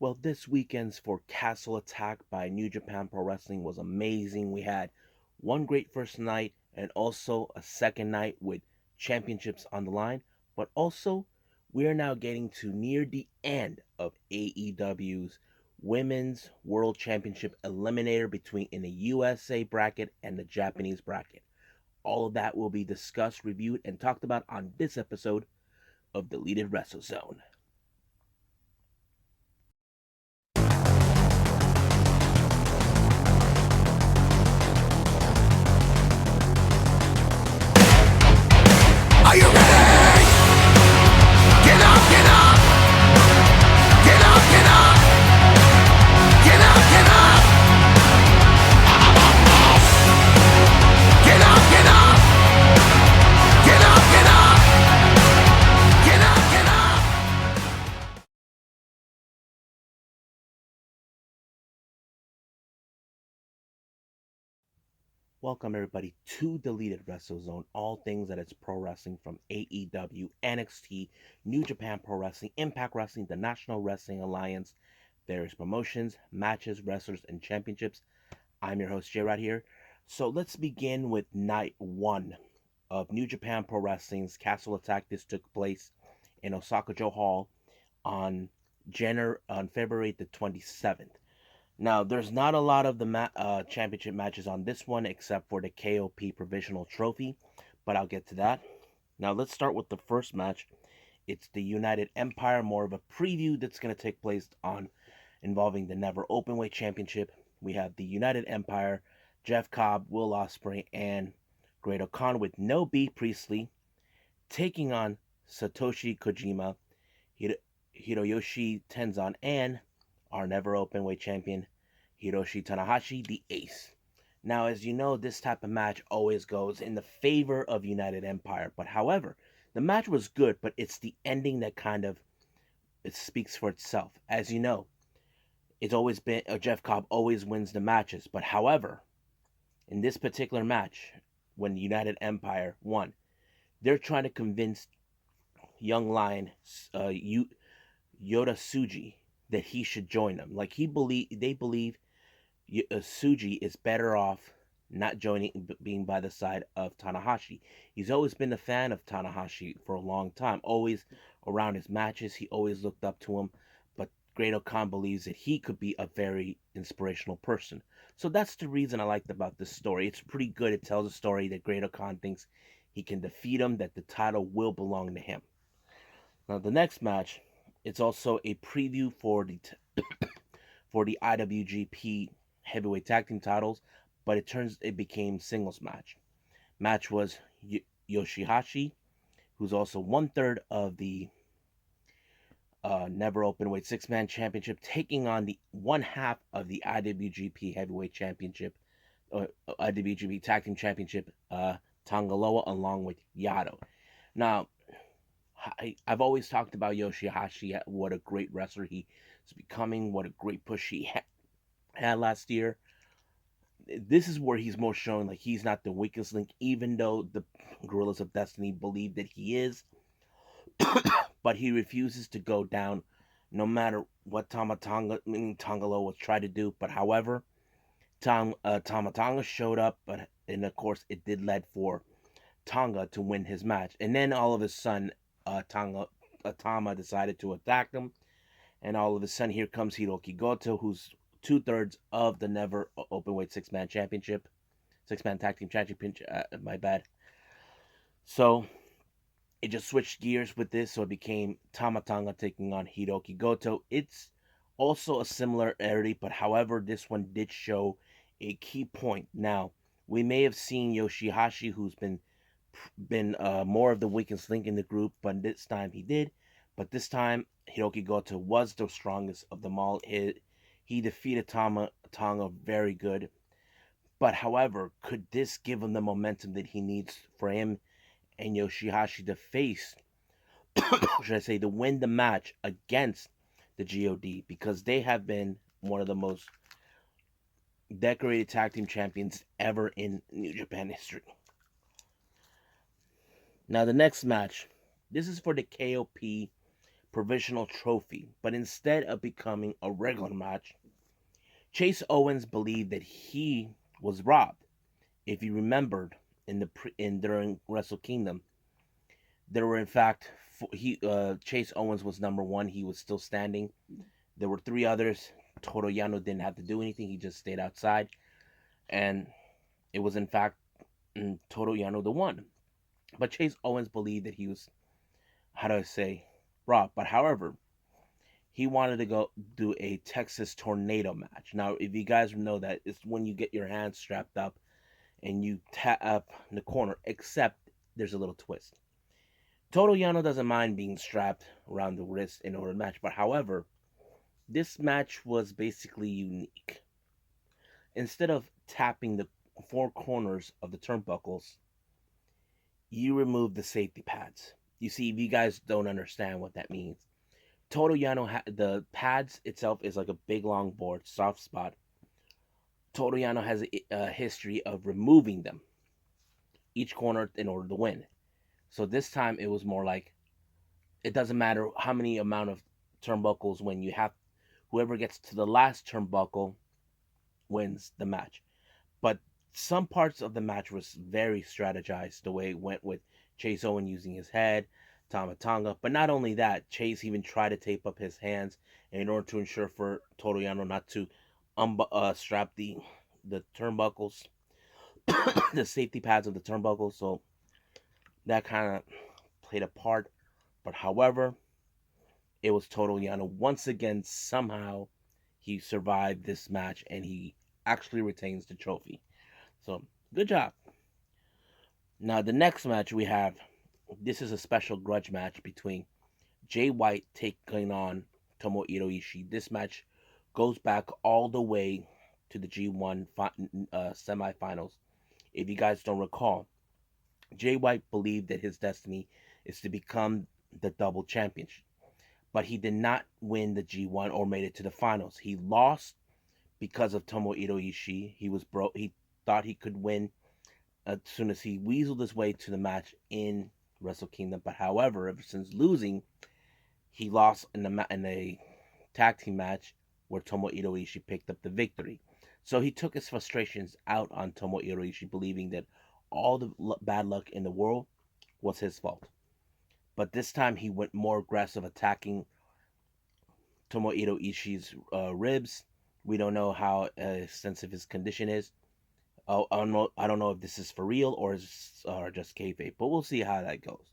Well, this weekend's for Castle Attack by New Japan Pro Wrestling was amazing. We had one great first night and also a second night with championships on the line. But also, we are now getting to near the end of AEW's Women's World Championship Eliminator between in the USA bracket and the Japanese bracket. All of that will be discussed, reviewed, and talked about on this episode of Deleted Wrestle Zone. Are you ready? Get up, get up! Get up, get up! Get up, get up! Get up, get up! Get up, get up! Get up, get up! Welcome everybody to Deleted Wrestle Zone, all things that is pro wrestling from AEW, NXT, New Japan Pro Wrestling, Impact Wrestling, the National Wrestling Alliance, various promotions, matches, wrestlers, and championships. I'm your host, Jay, right here. So let's begin with night one of New Japan Pro Wrestling's Castle Attack. This took place in Osaka-jo Hall on February the 27th. Now, there's not a lot of the championship matches on this one except for the KOP Provisional Trophy, but I'll get to that. Now, let's start with the first match. It's the United Empire, more of a preview that's going to take place on involving the Never Openweight Championship. We have the United Empire, Jeff Cobb, Will Ospreay, and Great Khan with no B Priestley taking on Satoshi Kojima, Hiroyoshi Tenzan, and our Never Openweight champion, Hiroshi Tanahashi, the Ace. Now, as you know, this type of match always goes in the favor of United Empire. But however, the match was good, but it's the ending that kind of it speaks for itself. As you know, it's always been Jeff Cobb always wins the matches. But however, in this particular match, when United Empire won, they're trying to convince young lion Yota Tsuji that he should join them. Like they believe Tsuji is better off not joining, being by the side of Tanahashi. He's always been a fan of Tanahashi for a long time. Always around his matches, he always looked up to him. But Great Khan believes that he could be a very inspirational person. So that's the reason I liked about this story. It's pretty good. It tells a story that Great Khan thinks he can defeat him, that the title will belong to him. Now the next match, it's also a preview for the IWGP Heavyweight Tag Team titles, but it became singles match. Match was Yoshihashi, who's also 1/3 of the Never Openweight Six-Man Championship, taking on the 1/2 of the IWGP Heavyweight Championship, IWGP Tag Team Championship, Tangaloa, along with Yado. Now, I've always talked about Yoshihashi, what a great wrestler he is becoming, what a great push he had last year. This is where he's more shown like he's not the weakest link, even though the Gorillas of Destiny believe that he is. But he refuses to go down no matter what Tangaloa was trying to do. But however, Tama Tonga showed up, and of course it did lead for Tonga to win his match. And then all of a sudden, Tama decided to attack him. And all of a sudden, here comes Hiroki Goto, who's 2/3 of the Never Openweight Six-Man Championship. Six-Man Tag Team Championship, my bad. So, it just switched gears with this, so it became Tama Tonga taking on Hiroki Goto. It's also a similarity, but however, this one did show a key point. Now, we may have seen Yoshihashi, who's been more of the weakest link in the group, but this time he did. But this time, Hiroki Goto was the strongest of them all. He defeated Tama Tonga very good. But however, could this give him the momentum that he needs for him and Yoshihashi to face, should I say, to win the match against the GOD? Because they have been one of the most decorated tag team champions ever in New Japan history. Now, the next match, this is for the KOP provisional trophy, but instead of becoming a regular match, Chase Owens believed that he was robbed. If you remembered during Wrestle Kingdom, there were in fact Chase Owens was number one. He was still standing. There were three others. Toru Yano didn't have to do anything. He just stayed outside, and it was in fact Toru Yano the one. But Chase Owens believed that he was, how do I say, robbed. But however, he wanted to go do a Texas Tornado match. Now, if you guys know that, it's when you get your hands strapped up and you tap up in the corner, except there's a little twist. Toru Yano doesn't mind being strapped around the wrist in order to match, but however, this match was basically unique. Instead of tapping the four corners of the turnbuckles, you remove the safety pads. You see, if you guys don't understand what that means, Toru Yano, the pads itself is like a big long board, soft spot. Toru Yano has a history of removing them, each corner in order to win. So this time it was more like, it doesn't matter how many amount of turnbuckles when you have, whoever gets to the last turnbuckle wins the match. But some parts of the match was very strategized, the way it went with Chase Owen using his head, Tama Tonga. But not only that, Chase even tried to tape up his hands in order to ensure for Toru Yano not to strap the turnbuckles, the safety pads of the turnbuckles. So that kind of played a part. But however, it was Toru Yano once again. Somehow he survived this match and he actually retains the trophy. So good job. Now the next match we have, this is a special grudge match between Jay White taking on Tomohiro Ishii. This match goes back all the way to the G1 semifinals. If you guys don't recall, Jay White believed that his destiny is to become the double champion, but he did not win the G1 or made it to the finals. He lost because of Tomohiro Ishii. He was broke. He thought he could win as soon as he weaseled his way to the match in Wrestle Kingdom. But however, ever since losing, he lost in a tag team match where Tomohiro Ishii picked up the victory. So he took his frustrations out on Tomohiro Ishii, believing that all the bad luck in the world was his fault. But this time he went more aggressive, attacking Tomohiro Ishii's ribs. We don't know how extensive his condition is. I don't know if this is for real or just kayfabe, but we'll see how that goes.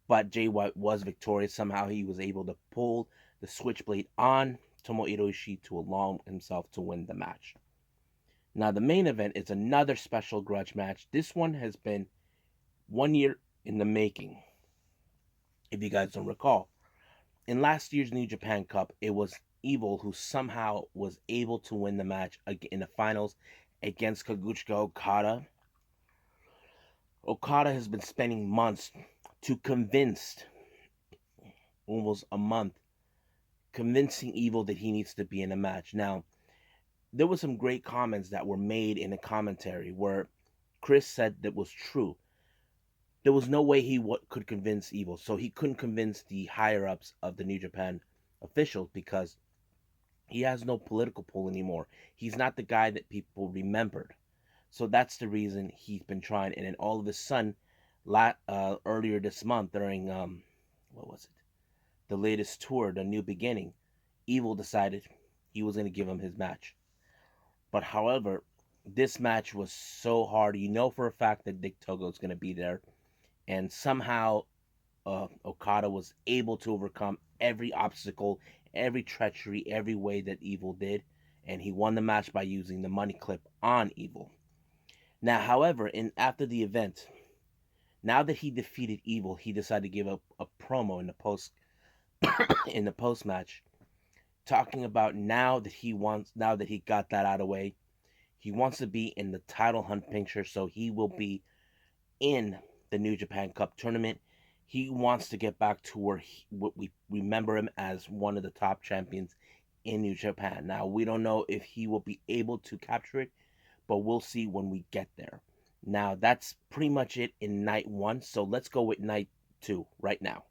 But Jay White was victorious. Somehow he was able to pull the switchblade on Tomohiro Ishii to allow himself to win the match. Now the main event is another special grudge match. This one has been 1 year in the making. If you guys don't recall, in last year's New Japan Cup, it was Evil who somehow was able to win the match in the finals against Kazuchika Okada. Okada has been spending months to convince, almost a month, convincing Evil that he needs to be in a match. Now, there were some great comments that were made in the commentary where Chris said that was true. There was no way he could convince Evil, so he couldn't convince the higher-ups of the New Japan officials because he has no political pull anymore. He's not the guy that people remembered. So that's the reason he's been trying. And then all of a sudden, earlier this month during, what was it? The latest tour, The New Beginning, Evil decided he was going to give him his match. But however, this match was so hard. You know for a fact that Dick Togo is going to be there. And somehow Okada was able to overcome every obstacle, every treachery, every way that Evil did. And he won the match by using the money clip on Evil. Now, however, after the event, now that he defeated Evil, he decided to give a promo in the post match, talking about now that he got that out of the way, he wants to be in the title hunt picture, so he will be in the New Japan Cup tournament. He wants to get back to where what we remember him as, one of the top champions in New Japan. Now, we don't know if he will be able to capture it, but we'll see when we get there. Now, that's pretty much it in night 1, so let's go with night 2 right now.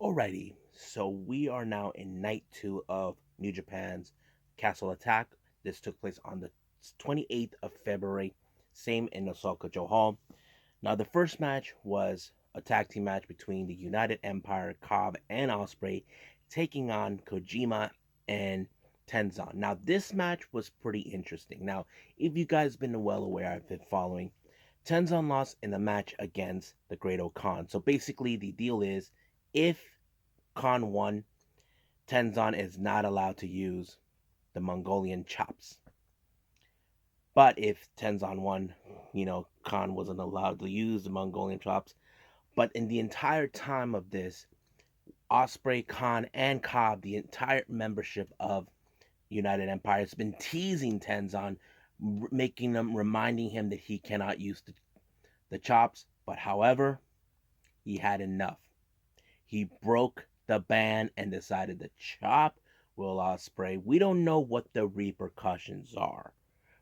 Alrighty, so we are now in night 2 of New Japan's Castle Attack. This took place on the 28th of February, same in Osaka Joe Hall. Now, the first match was a tag team match between the United Empire, Cobb and Ospreay, taking on Kojima and Tenzan. Now, this match was pretty interesting. Now, if you guys been well aware, I've been following. Tenzan lost in the match against the Great Khan. So basically, the deal is if Khan won, Tenzan is not allowed to use the Mongolian chops. But if Tenzan won, Khan wasn't allowed to use the Mongolian chops. But in the entire time of this, Ospreay, Khan, and Cobb, the entire membership of United Empire, has been teasing Tenzan, reminding him that he cannot use the chops. But however, he had enough. He broke the ban and decided to chop Will Ospreay. We don't know what the repercussions are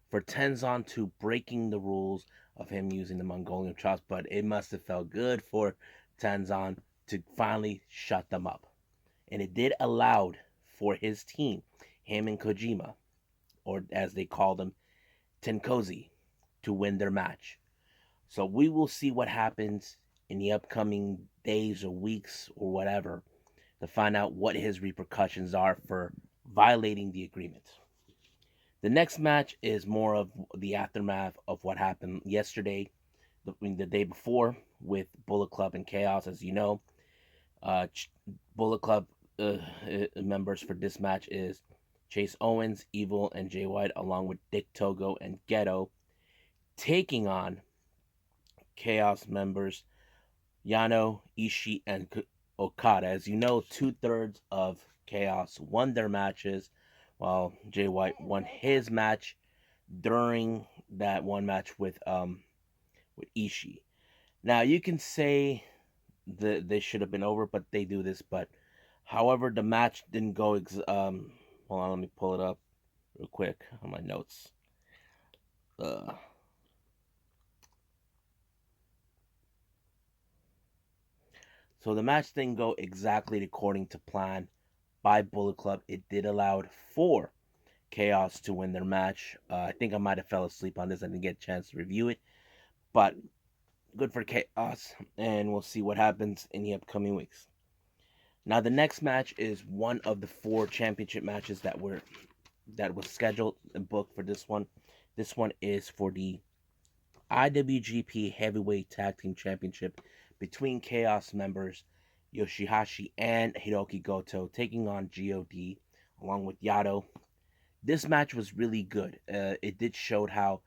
for Tenzan to breaking the rules of him using the Mongolian chops, but it must have felt good for Tenzan to finally shut them up. And it did allow for his team, him and Kojima, or as they called him, Tenkozy, to win their match. So we will see what happens in the upcoming days or weeks or whatever to find out what his repercussions are for violating the agreement. The next match is more of the aftermath of what happened yesterday, the day before, with Bullet Club and Chaos. As you know, Bullet Club members for this match is Chase Owens, Evil, and Jay White, along with Dick Togo and Ghetto, taking on Chaos members Yano, Ishii, and Okada. As you know, 2/3 of Chaos won their matches, while Jay White won his match during that one match with Ishii. Now you can say that they should have been over, but they do this. But however, the match didn't go. Hold on, let me pull it up real quick on my notes. So the match didn't go exactly according to plan by Bullet Club. It did allow for Chaos to win their match. I think I might have fell asleep on this. I didn't get a chance to review it, but good for Chaos, and we'll see what happens in the upcoming weeks. Now the next match is one of the 4 championship matches that was scheduled and booked for this one. This one is for the IWGP Heavyweight Tag Team Championship between Chaos members Yoshihashi and Hiroki Goto, taking on God along with Yado. This match was really good. It did show how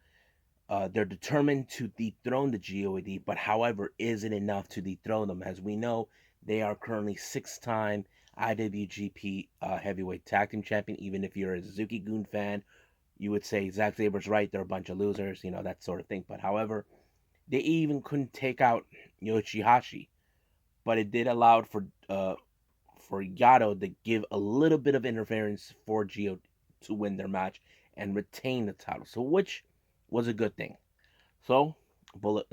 they're determined to dethrone the God, but however, is it enough to dethrone them? As we know, they are currently 6-time IWGP Heavyweight Tag Team Champion. Even if you're a Suzuki-gun fan, you would say Zack Saber's right, they're a bunch of losers, that sort of thing. But however, they even couldn't take out Yoshihashi, but it did allow for Yado to give a little bit of interference for God to win their match and retain the title. So which was a good thing. So God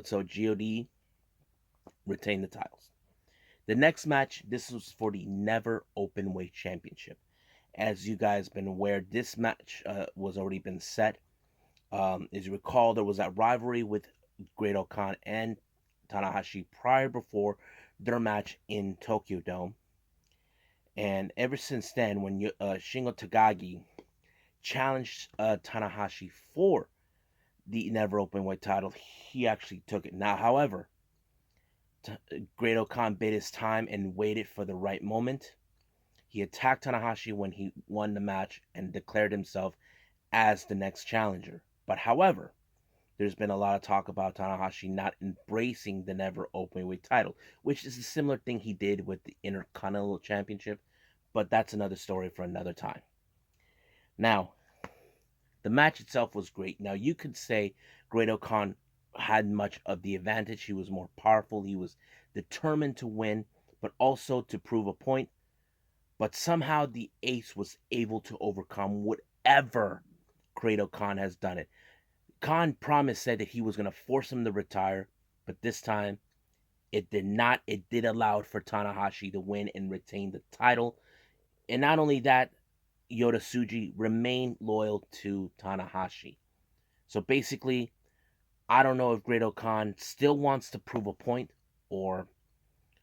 retained the titles. The next match, this was for the Never Openweight Championship. As you guys been aware, this match was already been set. As you recall, there was that rivalry with Great Khan and Tanahashi before their match in Tokyo Dome. And ever since then, when Shingo Takagi challenged Tanahashi for the Never Openweight title, he actually took it. Now, however, Great Khan bid his time and waited for the right moment. He attacked Tanahashi when he won the match and declared himself as the next challenger. But however, there's been a lot of talk about Tanahashi not embracing the Never Openweight title, which is a similar thing he did with the Intercontinental Championship, but that's another story for another time. Now, the match itself was great. Now, you could say Great Khan had much of the advantage. He was more powerful. He was determined to win, but also to prove a point. But somehow the ace was able to overcome whatever Great Khan has done it. Khan said that he was going to force him to retire, but this time It did not. It did allow for Tanahashi to win and retain the title. And not only that, Yota Tsuji remained loyal to Tanahashi. So basically, I don't know if Great Khan still wants to prove a point, or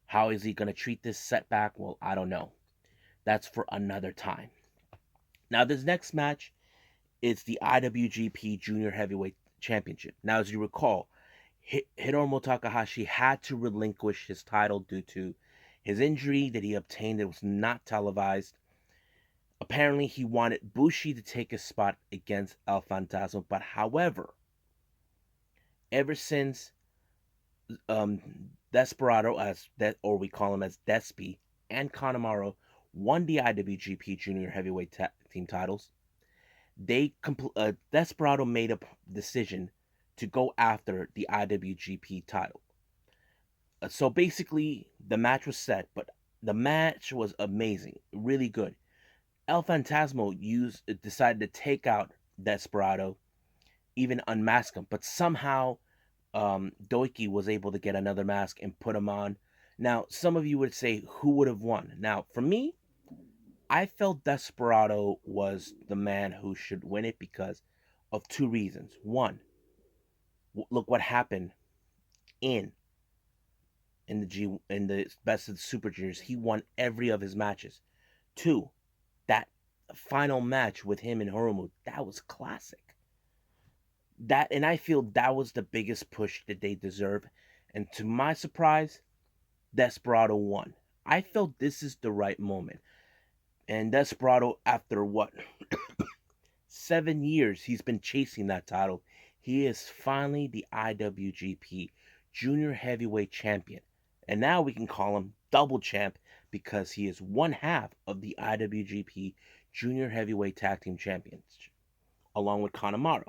how is he going to treat this setback? Well, I don't know. That's for another time. Now, this next match is the IWGP Junior Heavyweight Championship. Now, as you recall, Hiromu Takahashi had to relinquish his title due to his injury that he obtained that was not televised. Apparently, he wanted Bushi to take his spot against El Fantasma, but however, ever since Desperado, as that, or we call him as Despy, and Kanemaru won the IWGP Junior Heavyweight Team titles, Desperado made a decision to go after the IWGP title. So basically, the match was set, but the match was amazing, really good. El Fantasmo decided to take out Desperado, even unmask him, but somehow Doiki was able to get another mask and put him on. Now, some of you would say, who would have won? Now, for me, I felt Desperado was the man who should win it because of two reasons. One, look what happened in the Best of the Super Juniors. He won every of his matches. Two, that final match with him and Hiromu, that was classic. And I feel that was the biggest push that they deserve. And to my surprise, Desperado won. I felt this is the right moment. And Desperado, after what, 7 years he's been chasing that title, he is finally the IWGP Junior Heavyweight Champion. And now we can call him Double Champ because he is one half of the IWGP Junior Heavyweight Tag Team Champions, along with Kanemaru.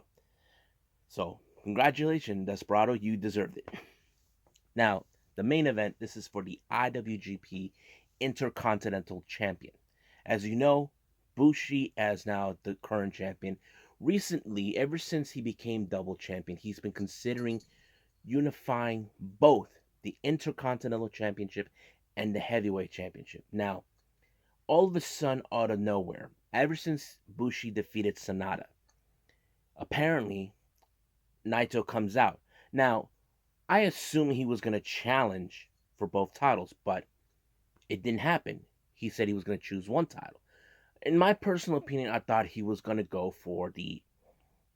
So, congratulations, Desperado, you deserved it. Now, the main event, this is for the IWGP Intercontinental Champion. As you know, Bushi is now the current champion. Recently, ever since he became double champion, he's been considering unifying both the Intercontinental Championship and the Heavyweight Championship. Now, all of a sudden, out of nowhere, ever since Bushi defeated Sanada, apparently Naito comes out. Now, I assume he was going to challenge for both titles, but it didn't happen. He said he was going to choose one title. In my personal opinion, I thought he was going to go for the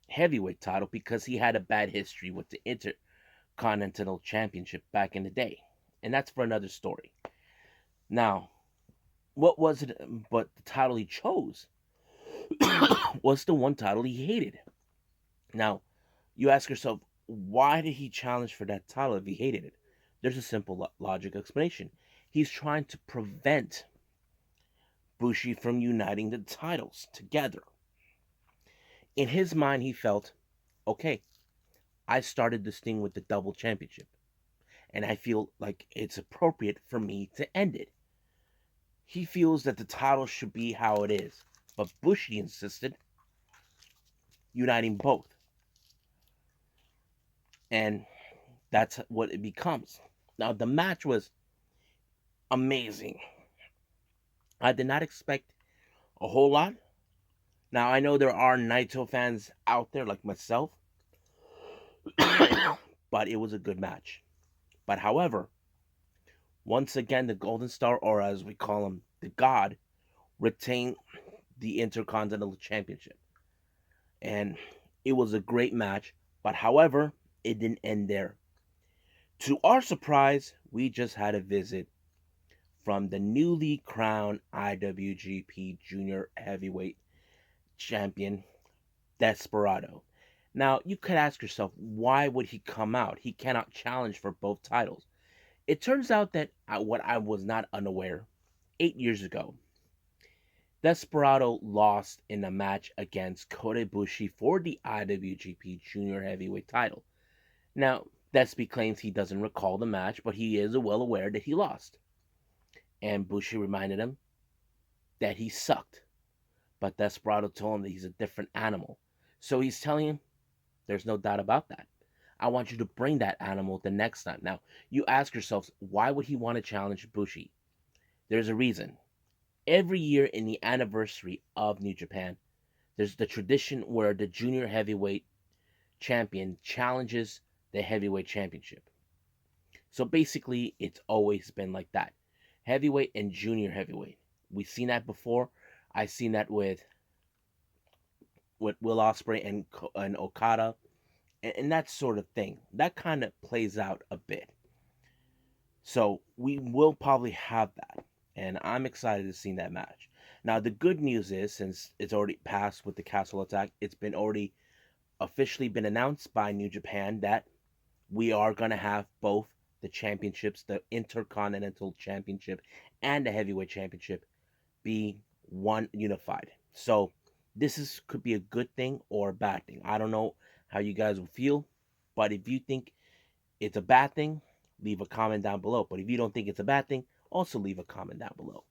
heavyweight title because he had a bad history with the Intercontinental Championship back in the day. And that's for another story. Now, what was it? But the title he chose was the one title he hated. Now, you ask yourself, why did he challenge for that title if he hated it? There's a simple logic explanation. He's trying to prevent Bushi from uniting the titles together. In his mind, he felt, okay, I started this thing with the double championship, and I feel like it's appropriate for me to end it. He feels that the title should be how it is, but Bushi insisted uniting both. And that's what it becomes. Now, the match was amazing. I did not expect a whole lot. Now, I know there are Naito fans out there like myself, but it was a good match. But however, once again, the Golden Star, or as we call him, the God, retained the Intercontinental Championship. And it was a great match, but however, it didn't end there. To our surprise, we just had a visit from the newly crowned IWGP Junior Heavyweight Champion, Desperado. Now, you could ask yourself, why would he come out? He cannot challenge for both titles. It turns out that what I was not unaware, 8 years ago, Desperado lost in a match against Kota Ibushi for the IWGP Junior Heavyweight title. Now, Despy claims he doesn't recall the match, but he is well aware that he lost. And Bushi reminded him that he sucked. But Desperado told him that he's a different animal. So he's telling him, there's no doubt about that. I want you to bring that animal the next time. Now, you ask yourselves, why would he want to challenge Bushi? There's a reason. Every year in the anniversary of New Japan, there's the tradition where the junior heavyweight champion challenges the heavyweight championship. So basically, it's always been like that. Heavyweight and junior heavyweight. We've seen that before. I've seen that with Will Ospreay and Okada, and that sort of thing. That kind of plays out a bit. So we will probably have that, and I'm excited to see that match. Now the good news is, since it's already passed with the Castle Attack, it's been already officially been announced by New Japan that we are gonna have both the championships, the Intercontinental Championship and the Heavyweight Championship, be one unified. So this is could be a good thing or a bad thing. I don't know how you guys will feel, but if you think it's a bad thing, leave a comment down below. But if you don't think it's a bad thing, also leave a comment down below.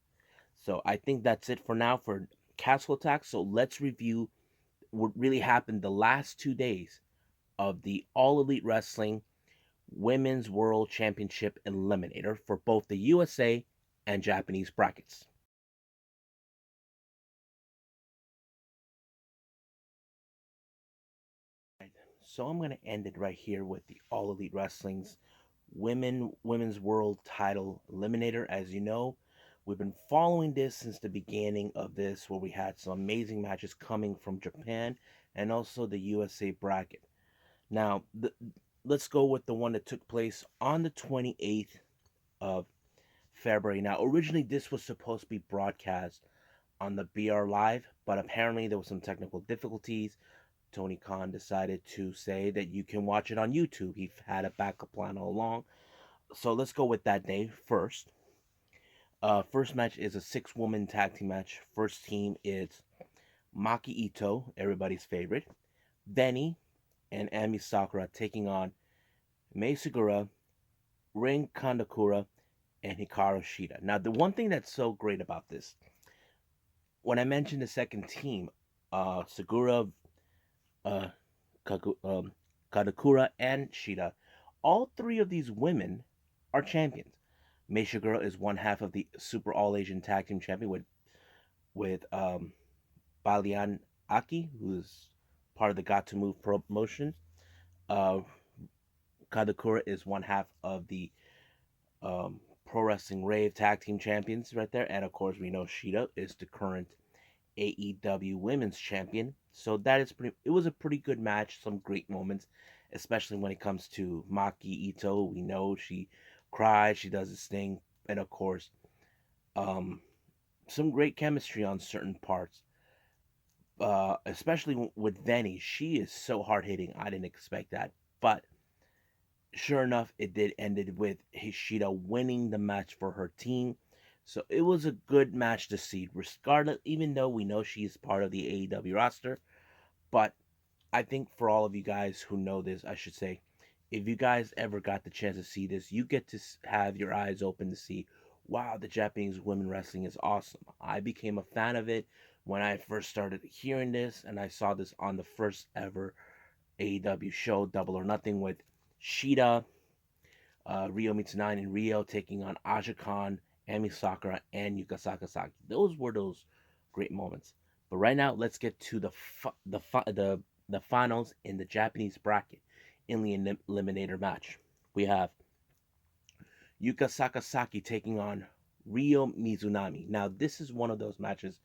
So I think that's it for now for Castle Attack. So let's review what really happened the last 2 days of the All Elite Wrestling Women's World Championship Eliminator for both the USA and Japanese brackets. So I'm going to end it right here with the All Elite Wrestling's Women's World Title Eliminator. As you know, we've been following this since the beginning of this, where we had some amazing matches coming from Japan and also the USA bracket. Now, let's go with the one that took place on the 28th of February. Now, originally this was supposed to be broadcast on the BR Live, but apparently there was some technical difficulties. Tony Khan decided to say that you can watch it on YouTube. He had a backup plan all along. So let's go with that day first. First match is a 6-woman tag team match. First team is Maki Ito, everybody's favorite, Benny, and Ami Sakura taking on Mei Segura, Rin Kandakura, and Hikaru Shida. Now, the one thing that's so great about this, when I mentioned the second team, Segura, uh, Kadakura, and Shida, all three of these women are champions. Mei Segura is one half of the Super All Asian Tag Team Champion with Balian Aki, who's part of the Got to Move promotion. Uh, Kadakura is one half of the Pro Wrestling Rave Tag Team Champions right there. And of course, we know Shida is the current AEW Women's Champion. So it was a pretty good match. Some great moments, especially when it comes to Maki Ito. We know she cries, she does this thing. And of course, um, some great chemistry on certain parts. Especially with Venny, she is so hard hitting. I didn't expect that, but sure enough, it did ended with Hishida winning the match for her team. So it was a good match to see, regardless. Even though we know she's part of the AEW roster, but I think for all of you guys who know this, I should say, if you guys ever got the chance to see this, you get to have your eyes open to see, wow, the Japanese women wrestling is awesome. I became a fan of it when I first started hearing this, and I saw this on the first ever AEW show, Double or Nothing, with Shida, Ryo Mitsunai, and Rio taking on Aja Khan, Ami Sakura, and Yuka Sakazaki. Those were those great moments. But right now, let's get to the finals in the Japanese bracket in the Eliminator match. We have Yuka Sakazaki taking on Ryo Mizunami. Now, this is one of those matches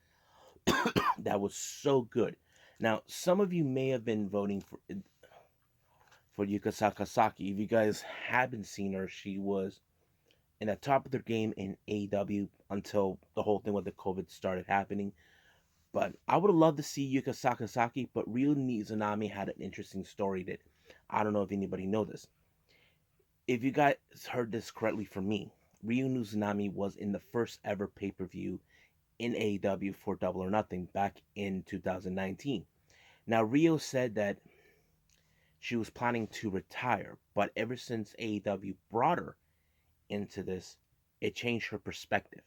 that was so good. Now, some of you may have been voting for Yuka Sakazaki. If you guys haven't seen her, she was in the top of their game in AEW until the whole thing with the COVID started happening. But I would have loved to see Yuka Sakazaki, but Ryo Mizunami had an interesting story that I don't know if anybody knows this. If you guys heard this correctly from me, Ryo Mizunami was in the first ever pay-per-view in AEW for Double or Nothing back in 2019. Now, Ryo said that she was planning to retire, but ever since AEW brought her into this, it changed her perspective.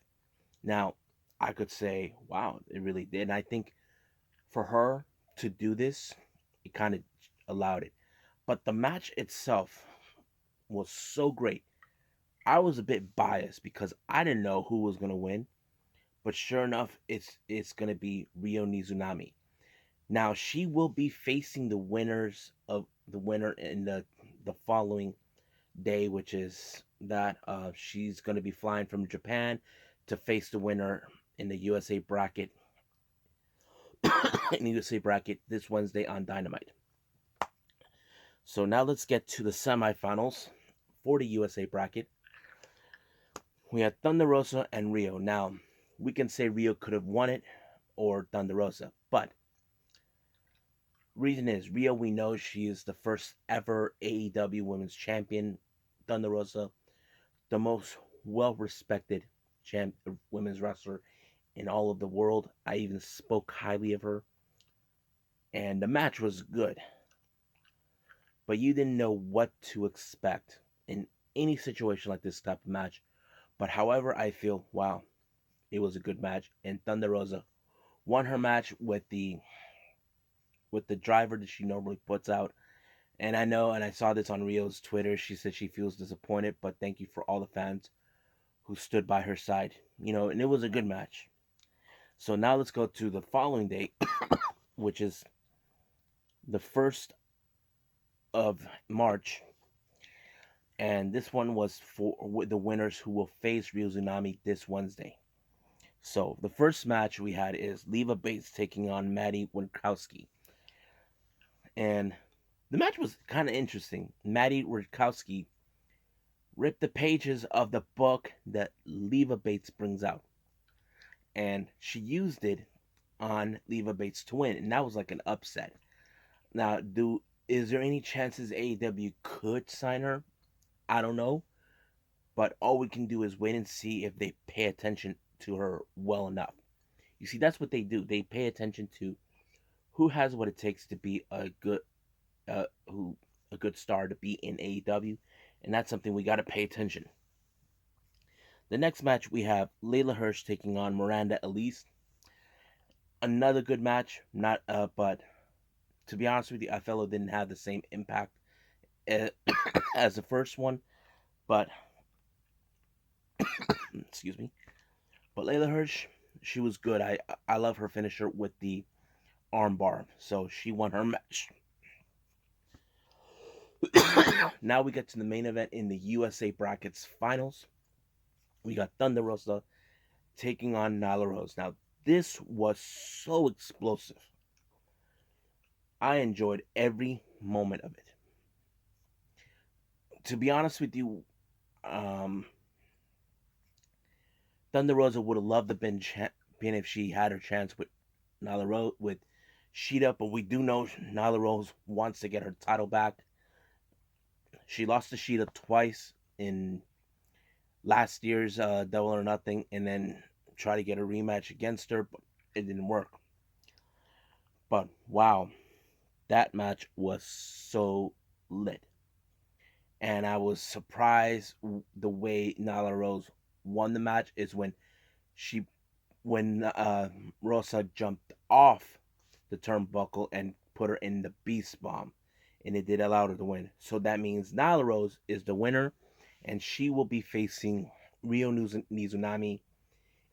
Now, I could say, wow, it really did. And I think for her to do this, it kind of allowed it. But the match itself was so great. I was a bit biased because I didn't know who was gonna win, but sure enough, it's gonna be Ryo Mizunami. Now she will be facing the winner in the following day, which is that she's gonna be flying from Japan to face the winner in the USA bracket in the USA bracket this Wednesday on Dynamite. So now let's get to the semifinals for the USA bracket. We had Thunder Rosa and Rio. Now, we can say Rio could have won it or Thunder Rosa, but reason is Rio, we know she is the first ever AEW Women's Champion. Thunder Rosa, the most well-respected women's wrestler in all of the world. I even spoke highly of her, and the match was good, but you didn't know what to expect in any situation like this type of match. But however, I feel, wow, it was a good match, and Thunder Rosa won her match with the driver that she normally puts out. And I know, and I saw this on Rio's Twitter, she said she feels disappointed, but thank you for all the fans who stood by her side. And it was a good match. So now let's go to the following day, which is the 1st of March. And this one was for the winners who will face Ryo Mizunami this Wednesday. So the first match we had is Leva Bates taking on Maddie Winkowski. And the match was kind of interesting. Maddie Winkowski ripped the pages of the book that Leva Bates brings out. And she used it on Leva Bates to win. And that was like an upset. Now, is there any chances AEW could sign her? I don't know. But all we can do is wait and see if they pay attention to her well enough. You see, that's what they do. They pay attention to who has what it takes to be a good star to be in AEW, and that's something we got to pay attention. The next match we have Layla Hirsch taking on Miranda Elise. Another good match, but to be honest with you, I felt it didn't have the same impact as the first one. But excuse me. But Layla Hirsch, she was good. I love her finisher with the armbar, so she won her match. Now we get to the main event in the USA Brackets Finals. We got Thunder Rosa taking on Nyla Rose. Now, this was so explosive. I enjoyed every moment of it. To be honest with you, Thunder Rosa would have loved to been champion if she had her chance with Nyla Rose, with Sheeta, but we do know Nyla Rose wants to get her title back. She lost to Sheeta twice in last year's Double or Nothing, and then try to get a rematch against her, but it didn't work. But wow, that match was so lit. And I was surprised the way Nyla Rose won the match is when Rosa jumped off the turnbuckle and put her in the Beast Bomb, and it did allow her to win. So that means Nyla Rose is the winner, and she will be facing Ryo Mizunami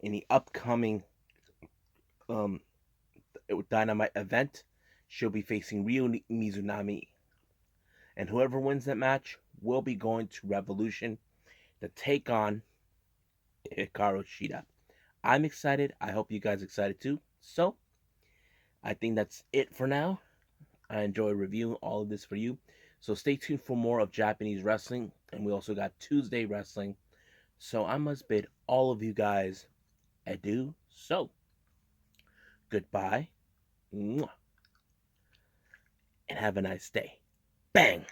in the upcoming Dynamite event. She'll be facing Ryo Mizunami, and whoever wins that match will be going to Revolution to take on Hikaru Shida. I'm excited. I hope you guys are excited too. So, I think that's it for now. I enjoy reviewing all of this for you. So stay tuned for more of Japanese wrestling. And we also got Tuesday wrestling. So I must bid all of you guys adieu. So, goodbye. And have a nice day. Bang!